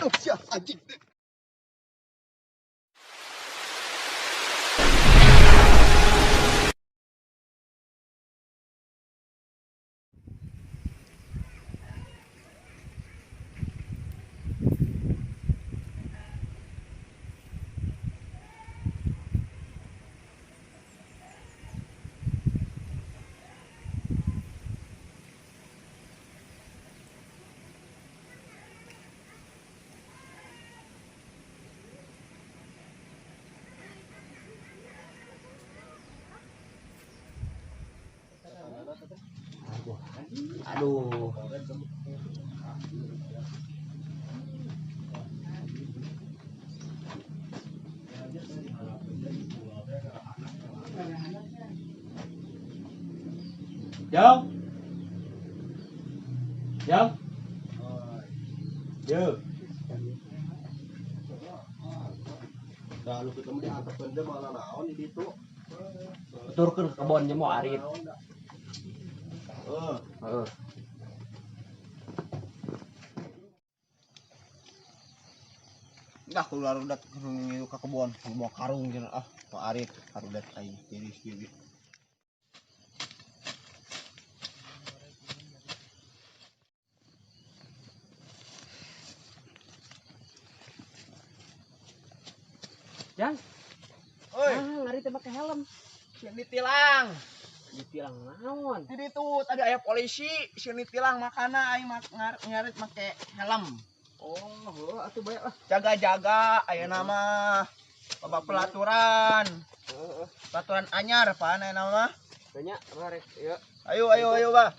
Aduh, sia anjing. Aduh. Jong. Jong. Yo. Dah lu ketemu di atas benda malah naon di situ. Turun ke kebonnya mau arit. Heeh. Dah keluar udah ke kebon, mau karung jeung mau arit, harudat aing tiris kieu. Jang. Oi, Ngari teh make helm. sieun ditilang. Ditilang naon? Di ditu tadi aya polisi, sieun ditilang makana aing ngarit make helm. Oh, heuh atuh bae lah. Jaga-jaga aya nama Bapak pelaturan. Pelaturan anyar pan aya nama. Tanya rek ya. Ayo, Bah.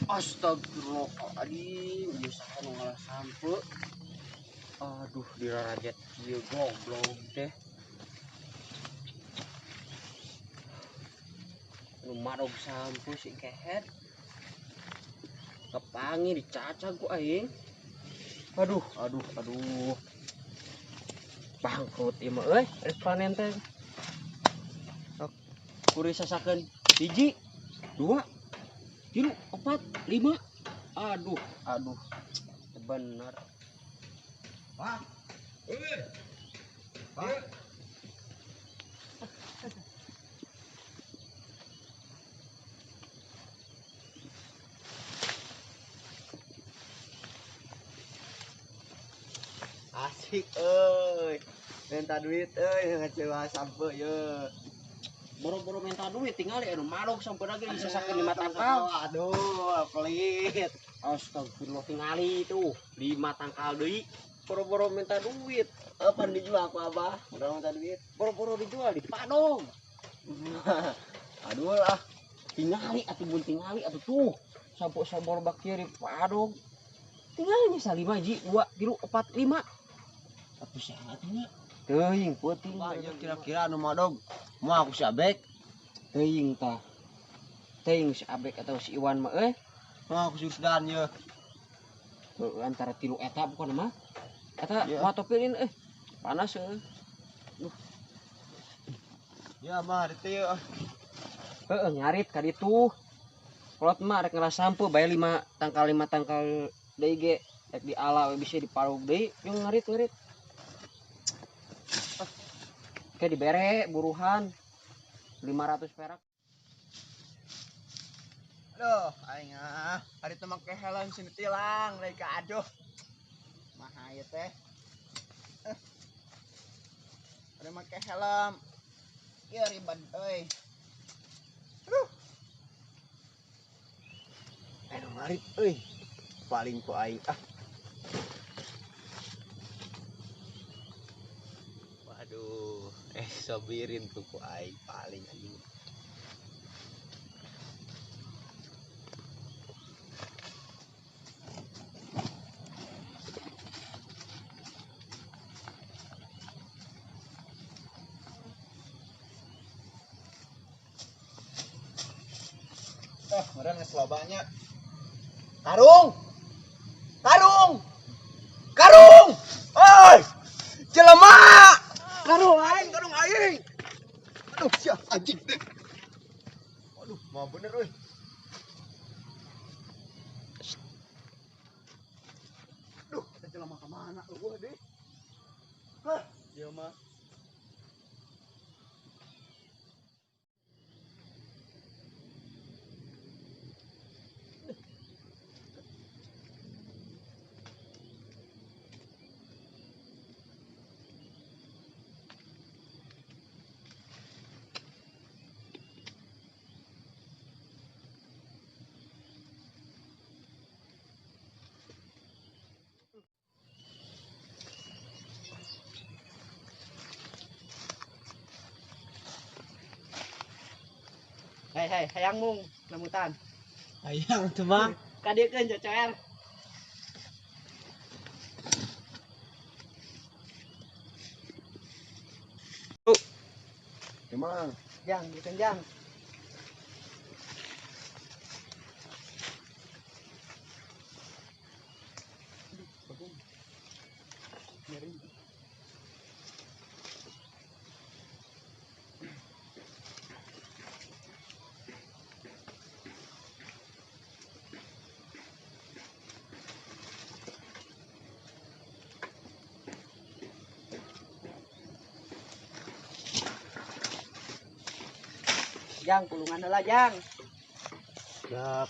Astagfirullahaladzim, usaha nu ngalah sampe. Aduh, dirarajet ieu goblok teh. Nu marog sampe si kehet. Kepangi dicacag ku aing. Aduh. Bangkrut ieu mah euy, rek panen teh. Kuris sasakeun 1, 2, 3, 4, 5. Aduh. Bener. Pak. Pak. Asik euy. Minta duit euy ngecewa sampe ye. Boro-boro minta duit tinggal anu marog sampe lagi disasakeun 5 tangkal. Aduh, pelit. Astagfirullah tingali tuh 5 tangkal deui. Boro-boro minta duit. Apa dijual ku Abah? Udah minta duit. Boro-boro dijual di Padong. Aduh lah. Tingali atuh tuh. Sampo sabor bakir di Padong. Tingali nya 5 ji, 2, 3, 4, 5. Atuh saatnya. Teuing peuting. Kira-kira anu madog. Moal aku si Abek. Teuing tah. Teuing si Abek atau si Iwan mah Moal aku si Usdan ye. antara 3 eta bukan mah. Eta Yeah. moal topilin panas Ya mah ditu ye. Nyarit ka ditu. Kolot mah rek ngalah sampe bae 5 tangkal deui ge rek diala we bisa diparug deui yung ngarit. Oke dibere buruhan 500 perak. Aduh, aing hari teh make helm sini tilang deui ka aduh. Maha ieu teh. Ada make helm. Ieu ribet euy. Aduh. Aduh ngarit euy. Paling ku aing Waduh, sobirin ku aing paling anjing. Meren geus lobanya. Karung! Oi! Jelema! Karung aing. Aduh, sia anjing. Aduh, mau bener euy. lama kemana gua deh. Hah, dia mah. Hei, hayang mung lemutan. Hayang tuh bang. Kadiekeun cocoer. Emang Jang, bikin jang. Jang, kulungan heula jang. siap.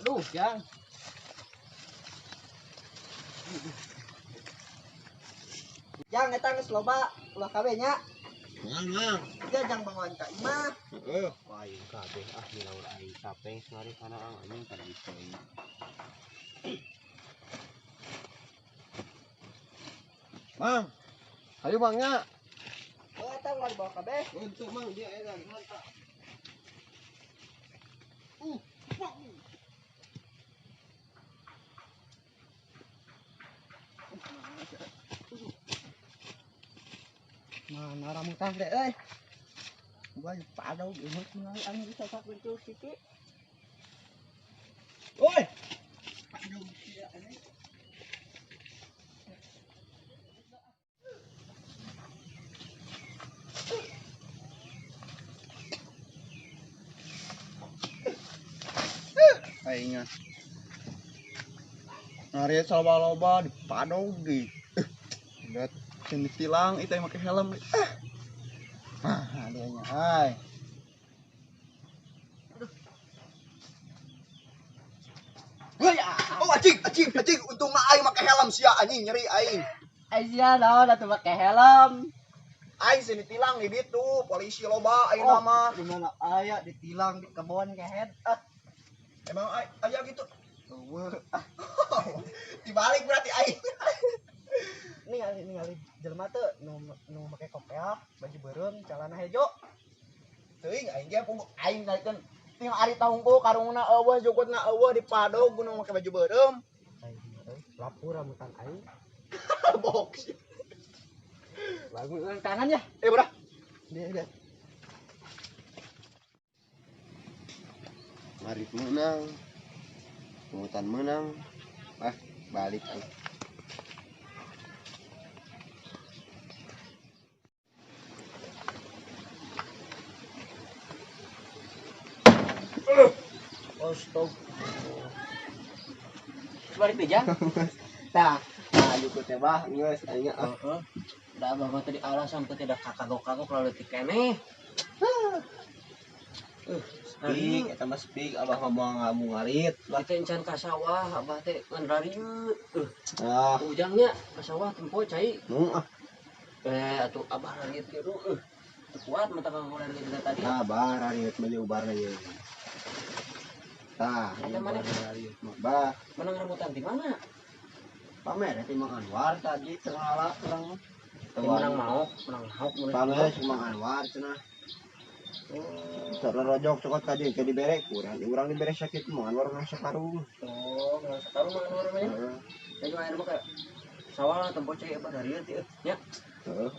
Aduh, jang. Jang, eta geus loba ulah kabeh nya. Mang. Jang bangun ka imah. Heeh. Aing kabeh di laur aing capek sehari kana anjing kan bisa. Mang. Hayu mangnya. Oh, eta ulah dibawa kabeh. Untuk mang dia edan mantap. Mana rambutan teh euy. Gua padau geus ningali anu bisa sak betul siki. Oi. Padau sia aneh. Aingnya. Ngari loba-loba di padau di. Lihat sini tilang itu yang pakai helm. Nah, adanya. Hai. Woi, Oh, anjing, untung mah aing make helm sia anjing nyeri aing. Aisyah naon atuh make helm. Aing sini tilang di ditu, polisi loba aing Oh, nama. di mana aya ditilang di kebon kehet. Emang aya gitu. Eueuh. Dibalik berarti aing. Ningali jelema teu nu make kopiah, baju beureum, celana hejo. Teuing aing ge aing ngaikeun tinggal ari tahungkul karungna eueuh jukutna eueuh di padog gunung make baju beureum. Lapur rambutan aing. Box. Lagu tangan ya. Bro. Dia. Arif menang. Pungutan menang. Balik tuh. Stop. Balik teh jang. Tah, Jukut teh bah geus aing heeh. Da abah mah tadi alasan teh tidak kagok-kagok lalu ti keneh. Speak, eta mah speak abah ngomong ngabung ngarit. Lah teh encan ka sawah, abah teh ngan rarieu. Ah, Ujangnya ka sawah tempo cai. nu Atuh abah rarieu teh kuat mata ka ngoleh kita tadi. Sabar ariet mah ubar ye. Tah, Eta mana? ariet mah bah Menang rambutan di mana? pamer ti Mang Anwar tadi terngala urang mah. Menang mau. Pamer si Mang Anwar cenah. Rojok cokot kaje ke dibere urang dibere sakit Mang Anwar urang sakarung. Oh, nggak sekarang Mang Anwar mah. Heeh. Jadi air mah sawah tempo cai abah rarieu teh nya. Heeh.